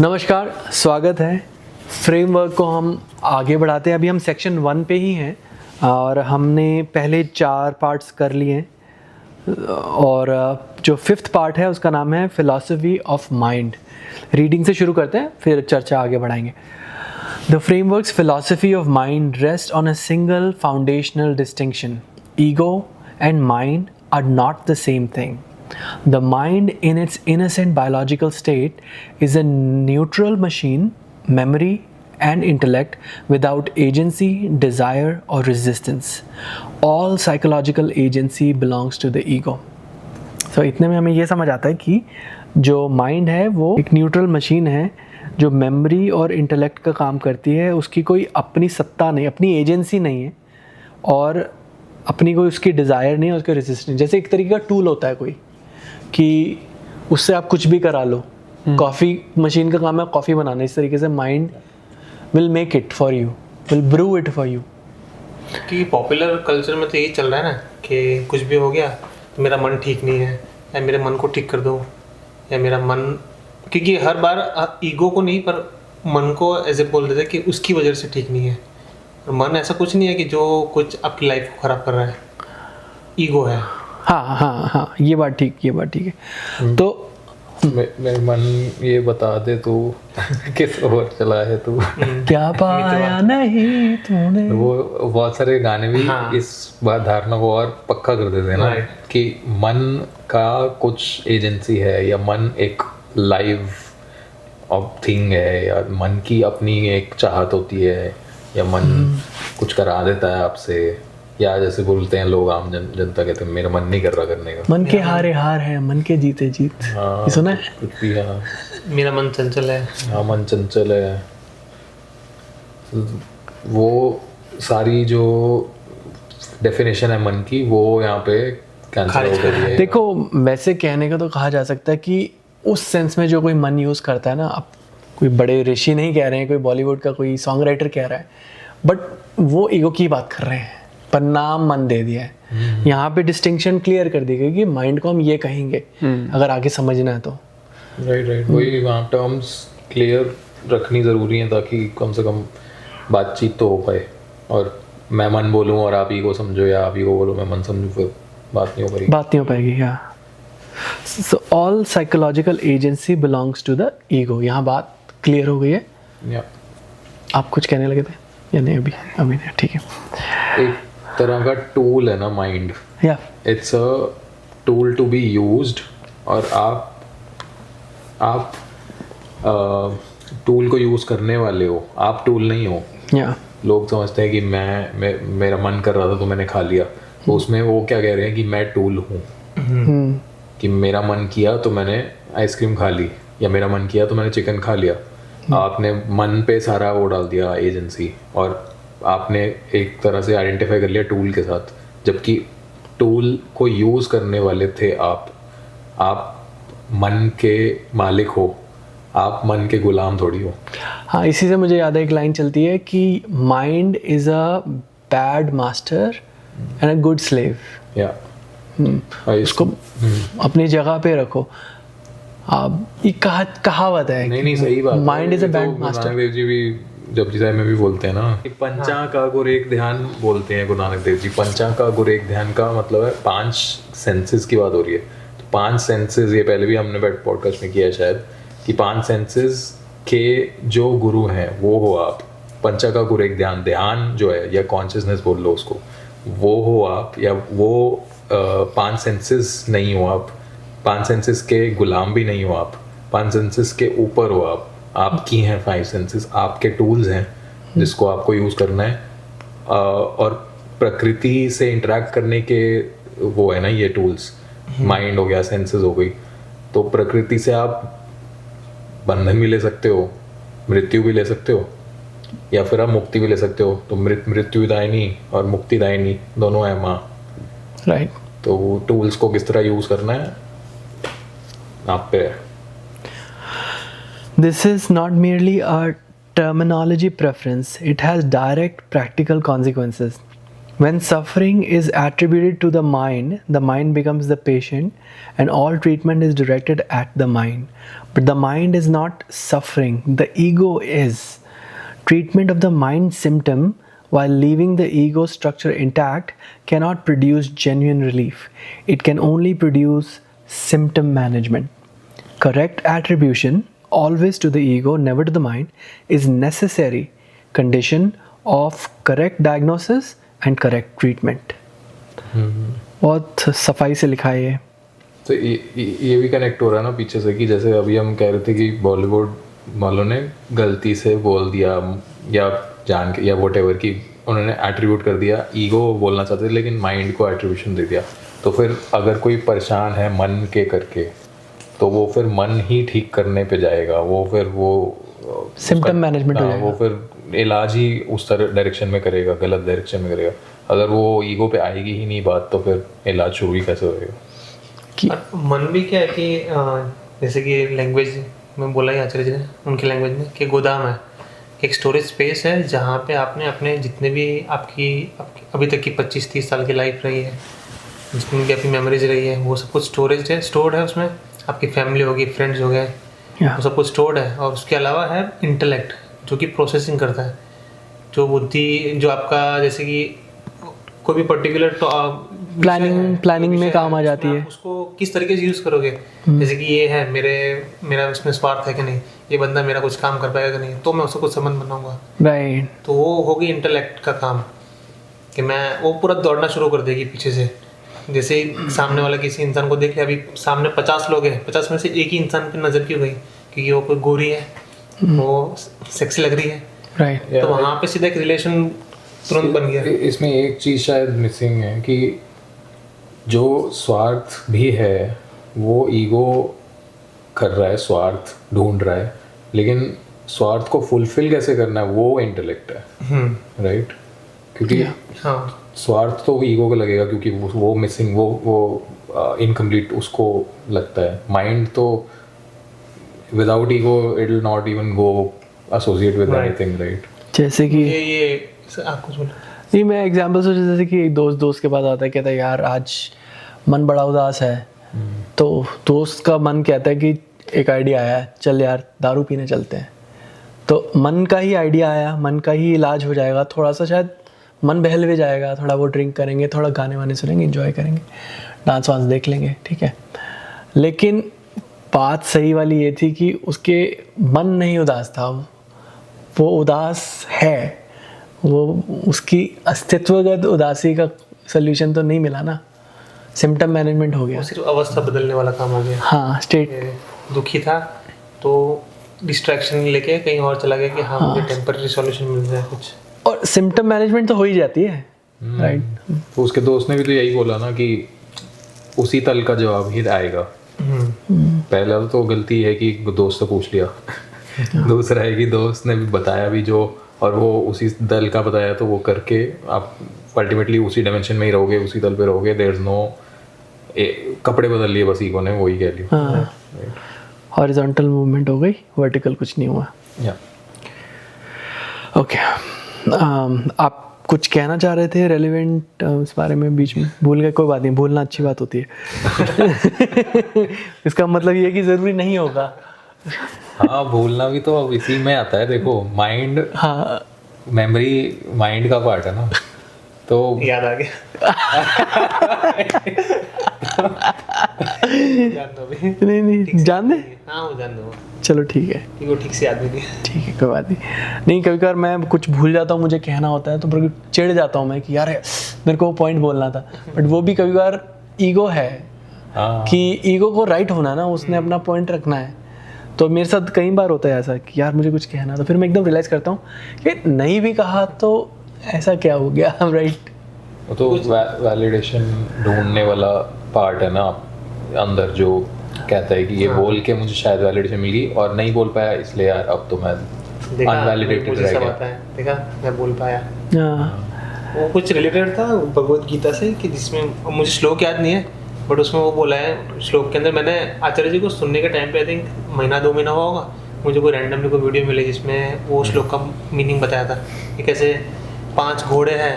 नमस्कार, स्वागत है। फ्रेमवर्क को हम आगे बढ़ाते हैं। अभी हम सेक्शन 1 पे ही हैं और हमने पहले 4 पार्ट्स कर लिए हैं और जो 5th पार्ट है उसका नाम है फिलॉसफी ऑफ माइंड। रीडिंग से शुरू करते हैं, फिर चर्चा आगे बढ़ाएंगे। The frameworks philosophy of mind rest on a single foundational distinction: ego and mind are not the same thing. The mind, in its innocent biological state, is a neutral machine, memory and intellect without agency, desire or resistance. All psychological agency belongs to the ego. So इतने में हमें ये समझ आता है कि जो mind है वो एक न्यूट्रल मशीन है जो मेमोरी और इंटेलेक्ट का काम करती है। उसकी कोई अपनी सत्ता नहीं, अपनी एजेंसी नहीं है और अपनी कोई उसकी डिज़ायर नहीं है, उसका रेजिस्टेंस। जैसे एक तरीके का टूल होता है कोई कि उससे आप कुछ भी करा लो। कॉफ़ी मशीन का काम है कॉफ़ी बनाना, इस तरीके से mind will make it for you, will brew it for you. कि पॉपुलर कल्चर में तो यही चल रहा है ना कि कुछ भी हो गया तो मेरा मन ठीक नहीं है, या मेरे मन को ठीक कर दो, या मेरा मन, क्योंकि हर बार ईगो को नहीं पर मन को ऐसे बोल देते कि उसकी वजह से ठीक नहीं है। और मन ऐसा कुछ नहीं है कि जो कुछ आपकी लाइफ को ख़राब कर रहा है, ईगो है। हाँ, ये बात ठीक है। तो मेरे मन ये बता दे तू किस ओर चला है तू, क्या पाया नहीं तूने। वो बहुत सारे गाने भी इस बात धारणा को और पक्का कर देते हैं ना कि मन का कुछ एजेंसी है, या मन एक लाइव ऑफ थिंग है, या मन की अपनी एक चाहत होती है, या मन कुछ करा देता है आपसे, या जैसे बोलते हैं लोग, आम जनता कहते हैं मेरा मन नहीं कर रहा करने का। मन के हारे हार है, मन के जीते जीत। ये सुना है? कुछ भी। हाँ, मेरा मन चंचल है। हाँ, मन चंचल है। वो सारी जो डेफिनेशन है मन की, वो यहाँ पे कैंसिल हो गई है। देखो, वैसे कहने का तो कहा जा सकता है कि उस सेंस में जो कोई मन यूज़ करता है ना, अब कोई बड़े ऋषि नहीं कह रहे हैं, कोई बॉलीवुड का कोई सॉन्ग राइटर कह रहा है, बट वो ईगो की बात कर रहे हैं, पर नाम मन दे दिया है। यहाँ पे डिस्टिंक्शन क्लियर कर दी गई कि माइंड को हम ये कहेंगे अगर आगे समझना है तो। राइट, वही वहाँ टर्म्स क्लियर रखनी ज़रूरी है ताकि कम से कम बातचीत तो हो पाए। और मैं मन बोलूँ और आप ईगो समझो, या आप ईगो बोलो मैं मन समझूँ, फिर बात नहीं हो पाएगी। या so all psychological agency belongs to the ego. यहाँ बात क्लियर हो गई है। आप कुछ कहने लगे थे या नहीं? अभी नहीं, ठीक है। एक तरह का टूल है ना mind. It's a tool to be used, और आप टूल को यूज़ करने वाले हो, आप टूल नहीं हो। लोग समझते हैं कि मेरा मन कर रहा था तो मैंने खा लिया, तो उसमें वो क्या कह रहे हैं कि मैं टूल हूँ। कि मेरा मन किया तो मैंने आइसक्रीम खा ली, या मेरा मन किया तो मैंने चिकन खा लिया। आपने मन पे सारा वो डाल दिया एजेंसी, और आपने एक तरह से आइडेंटिफाई कर लिया टूल के साथ, जबकि टूल को यूज़ करने वाले थे आप मन के मालिक हो, आप मन के गुलाम थोड़ी हो। हाँ, इसी से मुझे याद है, एक लाइन चलती है कि mind is a bad master and a good slave. उसको अपनी जगह पे रखो। ये कहावत है। नहीं, सही बात। Mind is a bad master. Guru Nanak Dev ji भी जपजी साहिब में भी बोलते हैं ना कि पंचा का गुरेक ध्यान बोलते हैं गुरु नानक देव जी। पंचा का गुरेक ध्यान का मतलब है 5 सेंसेस की बात हो रही है। तो 5 सेंसेस, ये पहले भी हमने पॉडकास्ट में किया है शायद, कि 5 सेंसेस के जो गुरु हैं वो हो आप। पंचा का गुरेक ध्यान जो है, या कॉन्शियसनेस बोल लो उसको, वो हो आप, या वो 5 सेंसेस नहीं हो आप। 5 सेंसेस के गुलाम भी नहीं हो आप, 5 सेंसेस के ऊपर हो आप। आपकी हैं 5 सेंसेस, आपके टूल्स हैं जिसको आपको यूज़ करना है। और प्रकृति से इंटरेक्ट करने के वो है ना ये टूल्स। माइंड हो गया, सेंसेस हो गई, तो प्रकृति से आप बंधन भी ले सकते हो, मृत्यु भी ले सकते हो, या फिर आप मुक्ति भी ले सकते हो। तो मृत्युदायिनी और मुक्तिदायिनी दोनों है माँ। राइट। तो टूल्स को किस तरह यूज़ करना है आप पे है। This is not merely a terminology preference, it has direct practical consequences. When suffering is attributed to the mind becomes the patient, and all treatment is directed at the mind. But the mind is not suffering, the ego is. Treatment of the mind symptom while leaving the ego structure intact cannot produce genuine relief. It can only produce symptom management. Correct attribution, always to the ego, never to the mind, is necessary condition of correct diagnosis and correct treatment. बहुत सफाई से लिखा है ये. तो ये भी connect हो रहा है ना पीछे से कि जैसे अभी हम कह रहे थे कि बॉलीवुड वालों ने गलती से बोल दिया या जान के या वॉट एवर कि उन्होंने एट्रीब्यूट कर दिया, ईगो बोलना चाहते थे लेकिन माइंड को एट्रीब्यूशन दे दिया. तो फिर अगर कोई परेशान है मन के करके तो वो फिर मन ही ठीक करने पे जाएगा, वो फिर वो सिम्टम मैनेजमेंट हो जाएगा, वो फिर इलाज ही उस तरह डायरेक्शन में करेगा, गलत डायरेक्शन में करेगा. अगर वो ईगो पे आएगी ही नहीं बात तो फिर इलाज शुरू ही कैसे होएगा. मन भी क्या है कि जैसे कि लैंग्वेज में बोला ही आचार्य जी ने उनकी लैंग्वेज में कि गोदाम है, एक स्टोरेज स्पेस है जहाँ पे आपने अपने जितने भी आपकी अभी तक की 25-30 साल की लाइफ रही है, जितनी भी आपकी मेमोरीज रही है, वो सब कुछ स्टोर्ड है उसमें. आपकी फैमिली होगी, फ्रेंड्स हो गए, वो सब कुछ स्टोर्ड है. और उसके अलावा है इंटेलेक्ट जो कि प्रोसेसिंग करता है, जो बुद्धि, जो आपका जैसे कि कोई भी पर्टिकुलर प्लानिंग में काम आ जाती है. उसको किस तरीके से यूज़ करोगे, जैसे कि ये है मेरा इसमें स्वार्थ है कि नहीं, ये बंदा मेरा कुछ काम कर पाएगा कि नहीं, तो मैं उसको कुछ संबंध बनाऊंगा. राइट. तो वो होगी इंटेलेक्ट का काम कि मैं वो पूरा दौड़ना शुरू कर देगी पीछे से. जैसे सामने वाला किसी इंसान को देख लिया, अभी सामने 50 लोग हैं, 50 में से एक ही इंसान पे नजर क्यों गई, क्योंकि वो कोई गोरी है, वो सेक्सी लग रही है. राइट. तो वहाँ पे सीधा एक रिलेशन तुरंत बन गया. इसमें एक चीज़ शायद मिसिंग है कि जो स्वार्थ भी है वो ईगो कर रहा है, स्वार्थ ढूंढ रहा है, लेकिन स्वार्थ को फुलफिल कैसे करना है वो इंटेलेक्ट है. राइट. क्योंकि हाँ, स्वार्थ तो ईगो को लगेगा क्योंकि वो मिसिंग, वो इनकम्प्लीट उसको लगता है. माइंड तो without ego it will not even go associate with anything. Right. जैसे कि ये आप कुछ बोलो. नहीं, मैं एग्जांपल सोचा जैसे कि एक दोस्त के पास आता है, कहता है यार आज मन बड़ा उदास है. तो दोस्त का मन कहता है कि एक आइडिया आया, चल यार दारू पीने चलते हैं. तो मन का ही आइडिया आया, मन का ही इलाज हो जाएगा. थोड़ा सा शायद मन बहल भी जाएगा, थोड़ा वो ड्रिंक करेंगे, थोड़ा गाने वाने सुनेंगे, एंजॉय करेंगे, डांस वांस देख लेंगे, ठीक है. लेकिन बात सही वाली ये थी कि उसके मन नहीं उदास था, वो उदास है, वो उसकी अस्तित्वगत उदासी का सल्यूशन तो नहीं मिला ना, सिम्टम मैनेजमेंट हो गया. वो सिर्फ अवस्था बदलने वाला काम हो गया. हाँ, स्टेट. दुखी था तो डिस्ट्रैक्शन लेके कहीं और चला गया कि हाँ मुझे टेम्पररी सॉल्यूशन मिल जाए कुछ. और सिम्टम मैनेजमेंट तो हो ही जाती है. राइट. तो उसके दोस्त ने भी तो यही बोला ना कि उसी तल का जवाब ही आएगा. पहला तो गलती है कि दोस्त से पूछ लिया. दूसरा है कि दोस्त ने भी बताया भी जो, और वो उसी दल का बताया तो वो करके आप अल्टीमेटली उसी डायमेंशन में ही रहोगे, उसी तल पे रहोगे. देयर इज नो कपड़े बदल लिए बस ईगो ने, वही कह लिया. हॉरिजॉन्टल मूवमेंट हो गई, वर्टिकल कुछ नहीं हुआ. ओके. आप कुछ कहना चाह रहे थे रेलेवेंट इस बारे में, बीच में भूल गए. कोई बात नहीं, भूलना अच्छी बात होती है. इसका मतलब ये कि ज़रूरी नहीं होगा. हाँ, भूलना भी तो अब इसी में आता है. देखो माइंड, हाँ, मेमोरी माइंड का पार्ट है ना, तो याद आ गया. नहीं जान दे. हाँ वो जान दो. चलो ठीक है, वो ठीक से याद नहीं. ठीक है, कोई बात नहीं. कभी कभार मैं कुछ भूल जाता हूँ, मुझे कहना होता है तो फिर चिढ़ जाता हूँ मैं कि यार मेरे को वो पॉइंट बोलना था. बट वो भी कभी बार ईगो है कि ईगो को राइट होना ना, उसने अपना पॉइंट रखना है. तो मेरे साथ कई बार होता है ऐसा कि यार मुझे कुछ कहना था, फिर मैं एकदम रियलाइज़ करता हूँ कि नहीं भी कहा तो ऐसा क्या हो गया. राइट. वो तो वैलिडेशन ढूंढने वाला पार्ट है ना अंदर, जो कहता है कि ये बोल के मुझे शायद वैलिडेशन मिली और नहीं बोल पाया, इसलिए यार अब तो मैं अनवैलिडेटेड रह गया. देखा मैं बोल पाया. वो कुछ रिलेटेड था भगवत गीता से कि जिसमें मुझे श्लोक याद नहीं है, बट उसमें वो बोला है श्लोक के अंदर. मैंने आचार्य जी को सुनने के टाइम पे आई थिंक 1-2 महीना हुआ होगा, मुझे कोई रैंडमली कोई वीडियो मिली जिसमें वो श्लोक का मीनिंग बताया था कि कैसे 5 घोड़े हैं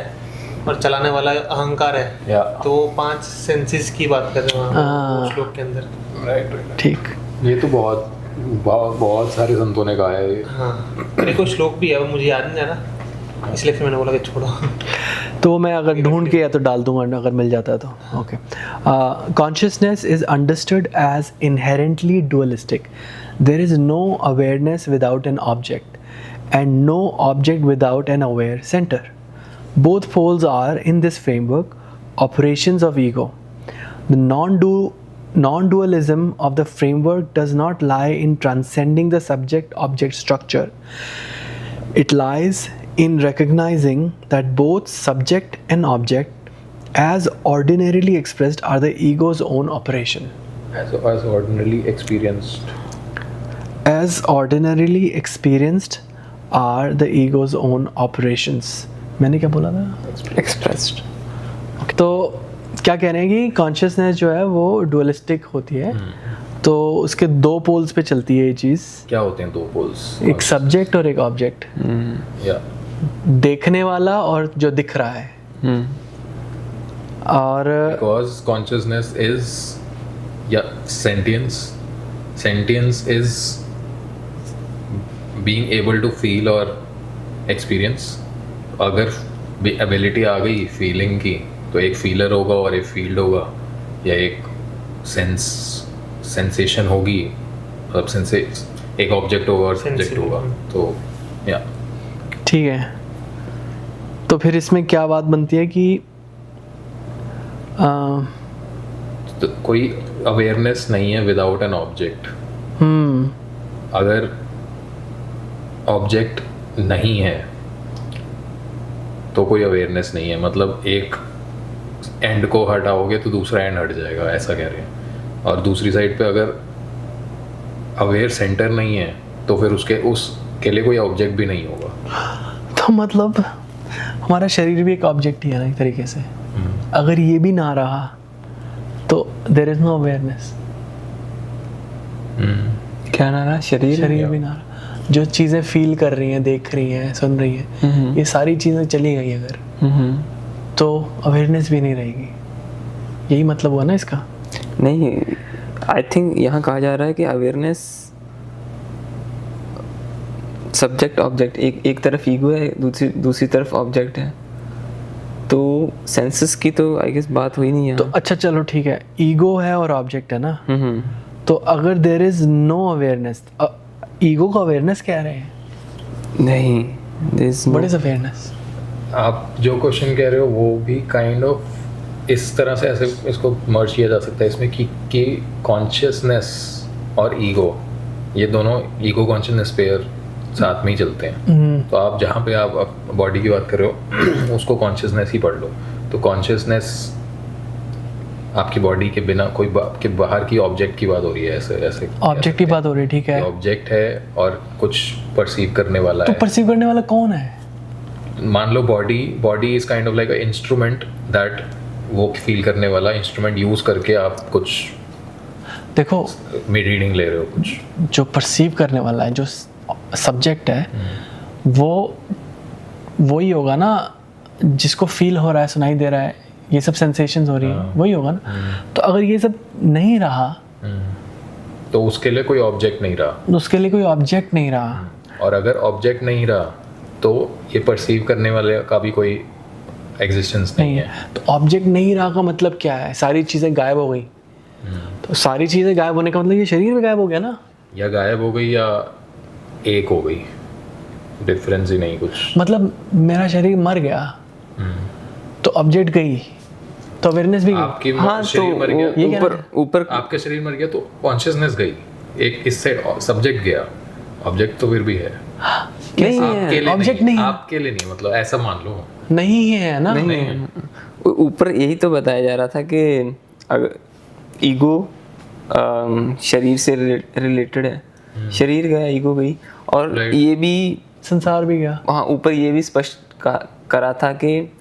और चलाने वाला अहंकार है, या तो 5 सेंसेस की बात कर रहे हैं वहाँ वो श्लोक के अंदर। राइट। ठीक। ये तो बहुत बहुत बहुत सारे संतों ने कहा है। हाँ, मेरे को श्लोक भी है, वो मुझे याद नहीं आ रहा, इसलिए फिर मैंने बोला कि छोड़ो। तो मैं अगर ढूंढ के या तो डाल दूंगा अगर मिल जाता है तो। Okay. Consciousness is understood as inherently dualistic. There is no awareness without an object and no object without an aware centre. Both poles are in this framework operations of ego. The non-dualism of the framework does not lie in transcending the subject-object structure. It lies in recognizing that both subject and object, as ordinarily expressed, are the ego's own operation. As ordinarily experienced. As ordinarily experienced are the ego's own operations. मैंने क्या बोला था? Expressed. तो क्या कह रहे हैं कि कॉन्शियसनेस जो है वो डुअलिस्टिक होती है, तो उसके 2 पोल्स पे चलती है ये चीज़। क्या होते हैं 2 पोल्स? एक सब्जेक्ट और एक ऑब्जेक्ट, या देखने वाला और जो दिख रहा है। और बिकॉज कॉन्शियसनेस इज या sentience is being able to feel और एक्सपीरियंस। अगर एबिलिटी आ गई फीलिंग की तो एक फीलर होगा और एक फील्ड होगा, या एक सेंसेशन होगी, मतलब एक ऑब्जेक्ट होगा और सब्जेक्ट होगा। तो या ठीक है, तो फिर इसमें क्या बात बनती है कि तो कोई अवेयरनेस नहीं है विदाउट एन ऑब्जेक्ट। अगर ऑब्जेक्ट नहीं है तो कोई अवेयरनेस नहीं है, मतलब एक एंड को हटाओगे तो दूसरा एंड हट जाएगा, ऐसा कह रहे हैं। और दूसरी साइड पे अगर अवेयर सेंटर नहीं है तो फिर उसके लिए कोई ऑब्जेक्ट भी नहीं होगा। तो मतलब हमारा शरीर भी एक ऑब्जेक्ट ही है ना एक तरीके से। अगर ये भी ना रहा तो देयर इज नो अवेयरनेस। क्या ना रहा? शरीर भी ना रहा, जो चीज़ें फील कर रही हैं, देख रही हैं, सुन रही हैं, ये सारी चीज़ें चली गई अगर, तो अवेयरनेस भी नहीं रहेगी। यही मतलब हुआ ना इसका? नहीं, आई थिंक यहाँ कहा जा रहा है कि अवेयरनेस सब्जेक्ट ऑब्जेक्ट, एक तरफ ईगो है, दूसरी तरफ ऑब्जेक्ट है, तो सेंसेस की तो आई गेस बात हुई नहीं है। तो अच्छा चलो ठीक है, ईगो है और ऑब्जेक्ट है ना, तो अगर there is no awareness, ego को अवेयरनेस कह रहे हैं? नहीं, व्हाट इज अवेयरनेस? आप जो क्वेश्चन कह रहे हो वो भी काइंड ऑफ इस तरह से ऐसे इसको मर्ज किया जा सकता है इसमें कि कॉन्शियसनेस और ईगो, ये दोनों ईगो कॉन्शियसनेस पेयर साथ में ही चलते हैं। तो आप जहाँ पे आप बॉडी की बात कर रहे हो उसको कॉन्शियसनेस ही पढ़ लो। तो कॉन्शियसनेस आपकी बॉडी के बिना कोई के बाहर की ऑब्जेक्ट की बात हो रही है, ऐसे ऑब्जेक्ट की बात हो रही है, ठीक है। ऑब्जेक्ट है और कुछ परसीव करने वाला तो है। परसीव करने वाला कौन है? मान लो body is kind of like a instrument that, वो फील करने वाला इंस्ट्रूमेंट यूज करके आप कुछ देखो रीडिंग ले रहे हो। कुछ जो परसीव करने वाला है, जो सब्जेक्ट है, वो वही होगा ना जिसको फील हो रहा है, सुनाई दे रहा है, ये सब सेंसेशंस हो रही है, वही होगा ना। तो अगर ये सब नहीं रहा तो उसके लिए कोई ऑब्जेक्ट नहीं रहा, उसके लिए कोई ऑब्जेक्ट नहीं रहा। और अगर ऑब्जेक्ट नहीं रहा तो ये परसीव करने वाले का भी कोई एग्जिस्टेंस नहीं है। तो ऑब्जेक्ट नहीं रहा का मतलब क्या है? सारी चीज़ें गायब हो गई। तो सारी चीज़ें गायब होने का मतलब ये शरीर भी गायब हो गया ना? या गायब हो गई या एक हो गई, डिफरेंस ही नहीं कुछ। मतलब मेरा शरीर मर गया तो ऑब्जेक्ट गई, तो अवेयरनेस भी आपकी गई। हाँ, शरीर तो मर गया, ये क्या ऊपर आपका शरीर मर गया तो कॉन्शियसनेस गई, एक इससे सब्जेक्ट गया, ऑब्जेक्ट तो फिर भी है। नहीं आपके है, लिए ऑब्जेक्ट नहीं है। आपके लिए नहीं, मतलब ऐसा मान लो नहीं है ना? नहीं है। ऊपर यही तो बताया जा रहा था कि अगर ईगो शरीर से रिलेटेड है, शरीर गया, ईगो गई, और ये भी संसार भी गया। हाँ, ऊपर ये भी स्पष्ट करा था कि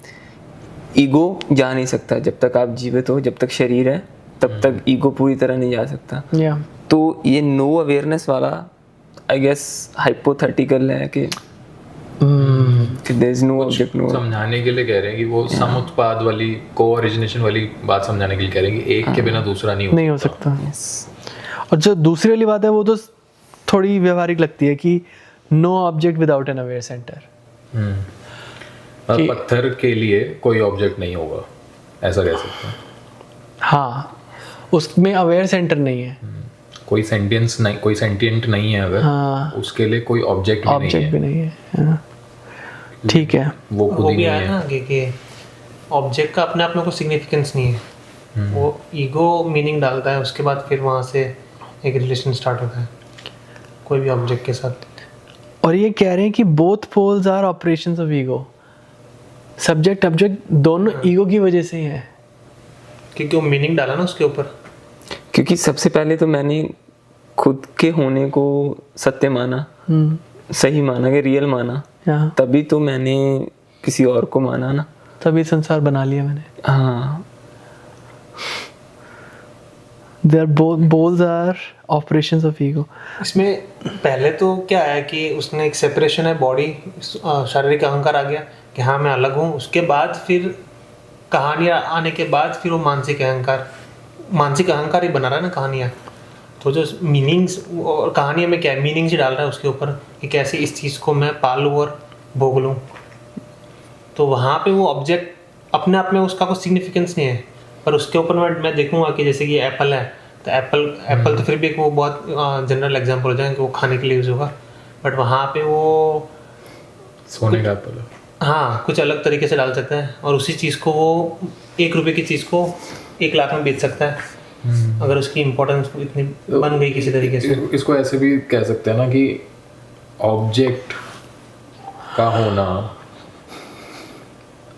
ईगो जा नहीं सकता जब तक आप जीवित हो, जब तक शरीर है तब तक ईगो पूरी तरह नहीं जा सकता। तो ये नो अवेयरनेस वाला आई गेस हाइपोथेटिकल है कि there is no object no समझाने के लिए कह रहे हैं कि वो समुत्पाद वाली को ओरिजिनेशन वाली बात समझाने के लिए कह रहे हैं कि एक के बिना दूसरा नहीं हो सकता। और जो दूसरी वाली बात है वो तो थोड़ी व्यवहारिक लगती है कि no object without an aware center. पत्थर के लिए कोई ऑब्जेक्ट नहीं होगा, ऐसा कह सकते हैं। हाँ, उसमें अवेयर सेंटर नहीं है, कोई सेंटियंस नहीं, कोई सेंटिएंट नहीं है अगर, हाँ, उसके लिए कोई ऑब्जेक्ट भी नहीं है। हाँ, ठीक है। वो खुद ही भी नहीं है ना कि ऑब्जेक्ट का अपने आप में कोई सिग्निफिकेंस नहीं है, वो ईगो मीनिंग डालता है, उसके बाद फिर वहाँ से एक रिलेशन स्टार्ट होता है कोई भी ऑब्जेक्ट के साथ। और ये कह रहे हैं कि both poles are operations of ego, subject object दोनों ईगो की वजह से ही है, क्योंकि वो मीनिंग डाला ना उसके ऊपर। क्योंकि सबसे पहले तो मैंने खुद के होने को सत्य माना, सही माना, कि रियल माना, तभी तो मैंने किसी और को माना ना, तभी संसार बना लिया मैंने। हाँ, Their both are operations of ego. इसमें पहले तो क्या है कि उसने एक सेपरेशन है, बॉडी शारीरिक अहंकार आ गया कि हाँ मैं अलग हूँ, उसके बाद फिर कहानियाँ आने के बाद फिर वो मानसिक अहंकार ही बना रहा है ना कहानियाँ। तो जो मीनिंग्स और कहानियों में क्या है, मीनिंग्स ही डाल रहा है उसके ऊपर कि कैसे इस चीज़ को मैं पालूँ और भोग लूँ। तो वहाँ पे वो ऑब्जेक्ट अपने आप में उसका कोई सिग्निफिकेंस नहीं है, पर उसके ऊपर मैं देखूंगा कि जैसे कि एप्पल है, तो एप्पल तो फिर भी एक वो बहुत जनरल एग्जांपल हो जाए कि वो खाने के लिए यूज़ होगा, बट वहाँ पे वो सोने का एप्पल है, हाँ कुछ अलग तरीके से डाल सकता है, और उसी चीज़ को वो 1 रुपये की चीज़ को 1 लाख में बेच सकता है अगर उसकी इम्पोर्टेंस इतनी बन गई किसी तरीके से। इसको ऐसे भी कह सकते हैं ना कि ऑब्जेक्ट का होना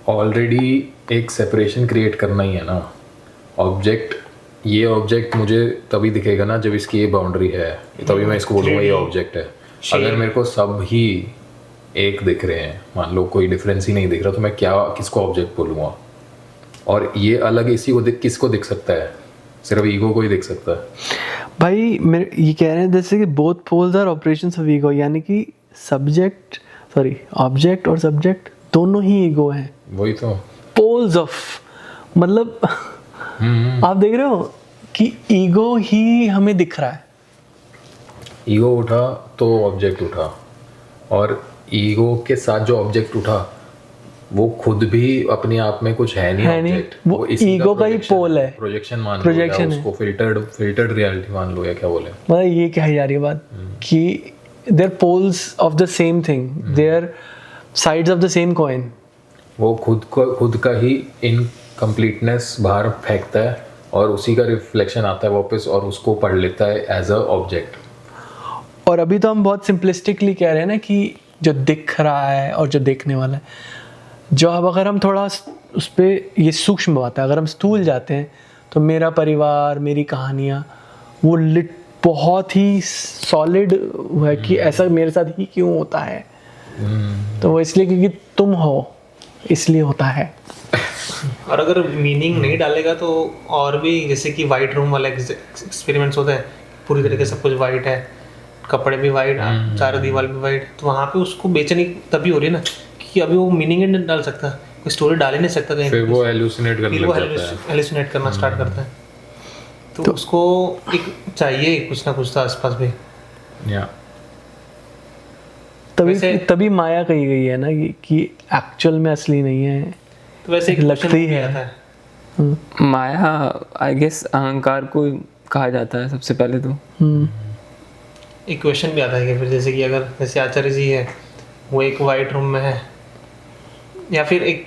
ऑलरेडी एक सेपरेशन क्रिएट करना ही है ना। ये ऑब्जेक्ट मुझे तभी दिखेगा ना जब इसकी ये बाउंड्री है, तभी मैं इसको बोलूँगा ये ऑब्जेक्ट है। अगर मेरे को सब ही एक दिख रहे हैं, मान लो कोई डिफरेंस ही नहीं दिख रहा, तो मैं किसको ऑब्जेक्ट बोलूँगा? और ये अलग इसी को किसको दिख सकता है? सिर्फ ईगो को ही दिख सकता है। भाई मेरे ये कह रहे हैं जैसे कि both poles are operations of ego, यानी कि ऑब्जेक्ट और सब्जेक्ट दोनों ही ईगो हैं। वही तो पोल्स ऑफ, मतलब आप देख रहे हो कि ईगो ही हमें दिख रहा है। ईगो उठा तो ऑब्जेक्ट उठा, और ईगो के साथ जो ऑब्जेक्ट उठा वो खुद भी अपने आप में कुछ है नहीं ऑब्जेक्ट, वो ईगो का ही पोल है, प्रोजेक्शन मान लो, या उसको फिल्टर्ड रियलिटी मान लो, या क्या बोले। मतलब ये कही जा रही है बात कि they're poles of the same thing, they're sides of the same coin. वो खुद का ही इनकम्प्लीटनेस बाहर फेंकता है और उसी का रिफ्लेक्शन आता है वापस और उसको पढ़ लेता है एज अ ऑब्जेक्ट। और अभी तो हम बहुत सिंपलिस्टिकली कह रहे हैं ना कि जो दिख रहा है और जो देखने वाला है, जो अब अगर हम थोड़ा उस पर ये सूक्ष्म बात है, अगर हम स्थूल जाते हैं तो मेरा परिवार, मेरी कहानियाँ, वो बहुत ही सॉलिड है कि ऐसा मेरे साथ ही क्यों होता है। तो वो इसलिए क्योंकि तुम हो इसलिए होता है। और अगर मीनिंग नहीं डालेगा तो और भी, जैसे कि वाइट रूम वाला एक्सपेरिमेंट्स होता है, पूरी तरीके से सब कुछ वाइट है, कपड़े भी वाइट, चारों दीवार भी वाइट, तो वहाँ पे उसको बेचैनी तभी हो रही है ना कि अभी वो मीनिंग नहीं डाल सकता, कोई स्टोरी डाल ही नहीं सकता कहीं, फिर वो हेलुसिनेट करना स्टार्ट करता है। तो उसको एक चाहिए कुछ ना कुछ तो आसपास भी। तभी माया कही गई है ना कि एक्चुअल में असली नहीं है। तो वैसे एक लगती है माया, आई गेस अहंकार को कहा जाता है सबसे पहले तो। एक क्वेश्चन भी आता है कि फिर जैसे कि अगर जैसे आचार्य जी है, वो एक वाइट रूम में है, या फिर एक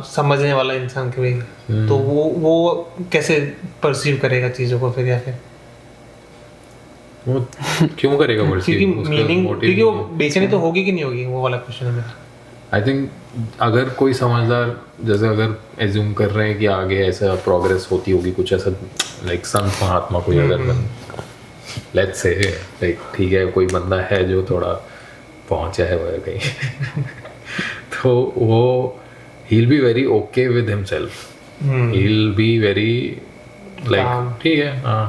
समझने वाला इंसान के भी, तो वो कैसे परसीव करेगा चीज़ों को फिर, या फिर वो क्यों करेगा परसीव? क्योंकि मीनिंग, क्योंकि वो बेचैनी तो होगी कि नहीं होगी, वो वाला क्वेश्चन है मेरा। आई थिंक अगर कोई समझदार, जैसे अगर एज्यूम कर रहे हैं कि आगे ऐसा प्रोग्रेस होती होगी, कुछ ऐसा लाइक संत महात्मा कोई अगर लेट्स से लाइक ठीक है, कोई बंदा है जो थोड़ा पहुंचा है वह कहीं तो वो he'll be very okay with himself, he'll be very like ठीक है, हाँ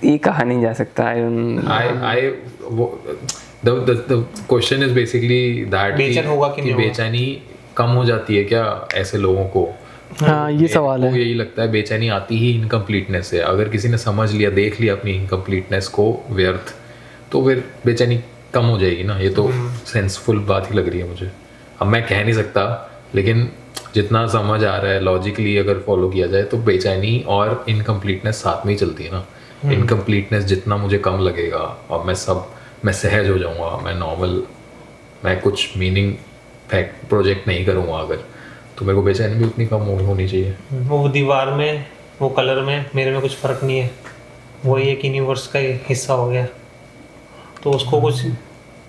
ये कहा नहीं जा सकता। the question is basically that बेचैन होगा कि नहीं होगा? बेचैनी कम हो जाती है क्या ऐसे लोगों को? हाँ ये सवाल मेरे को है। यही लगता है बेचैनी आती ही इनकम्प्लीटनेस से। अगर किसी ने समझ लिया, देख लिया अपनी इनकम्प्लीटनेस को व्यर्थ, तो फिर बेचैनी कम हो जाएगी ना। ये तो सेंसफुल बात ही लग रही है मुझे। अब मैं कह नहीं सकता, लेकिन जितना समझ आ रहा है लॉजिकली अगर फॉलो किया जाए तो बेचैनी और इनकम्प्लीटनेस साथ में ही चलती है ना। इनकम्प्लीटनेस जितना मुझे कम लगेगा और मैं सहज हो जाऊंगा, मैं नॉर्मल, मैं कुछ मीनिंग फैक्ट प्रोजेक्ट नहीं करूँगा अगर, तो मेरे को बेचैनी भी उतनी कम होनी चाहिए। वो दीवार में, वो कलर में, मेरे में कुछ फ़र्क नहीं है, वही एक यूनिवर्स का हिस्सा हो गया, तो उसको कुछ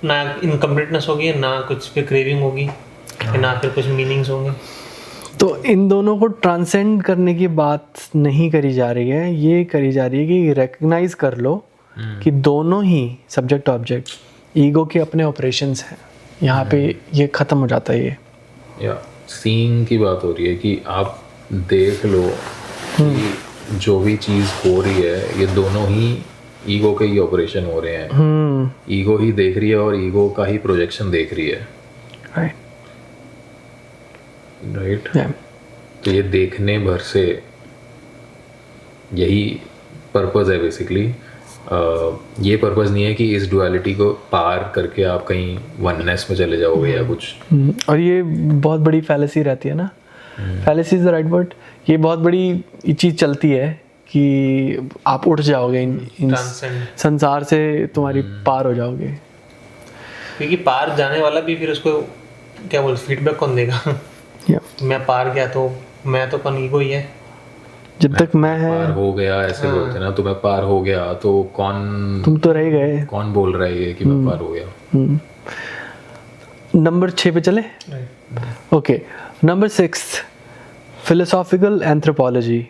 ना इनकम्प्लीटनेस होगी, ना कुछ फिर क्रेविंग होगी, ना फिर कुछ मीनिंग्स होंगे। तो इन दोनों को ट्रांसेंड करने की बात नहीं करी जा रही है, ये करी जा रही है कि रिकग्नाइज कर लो कि दोनों ही सब्जेक्ट ऑब्जेक्ट ईगो के अपने ऑपरेशंस हैं। यहाँ पे ये ख़त्म हो जाता है। ये या सीइंग की बात हो रही है कि आप देख लो कि जो भी चीज़ हो रही है ये दोनों ही ईगो के ही ऑपरेशन हो रहे हैं। ईगो ही देख रही है और ईगो का ही प्रोजेक्शन देख रही है। राइट। तो ये देखने भर से यही पर्पस है बेसिकली। ये पर्पस नहीं है कि इस डुअलिटी को पार करके आप कहीं वननेस में चले जाओगे या कुछ। और ये बहुत बड़ी फैलेसी रहती है ना, fallacy is the right word. ये बहुत बड़ी चीज़ चलती है कि आप उठ जाओगे इन संसार से, तुम्हारी पार हो जाओगे। क्योंकि पार जाने वाला भी फिर उसको क्या बोल, फीडबैक कौन देगा? मैं पार गया तो मैं तो कौन, ईगो ही है। जब तक मैं है पार हो गया ऐसे बोलते ना, तो मैं पार हो गया तो कौन, तुम तो रह गए। कौन बोल रहा है ये कि मैं पार हो गया? नंबर 6 पे चले। Okay, number 6 philosophical anthropology.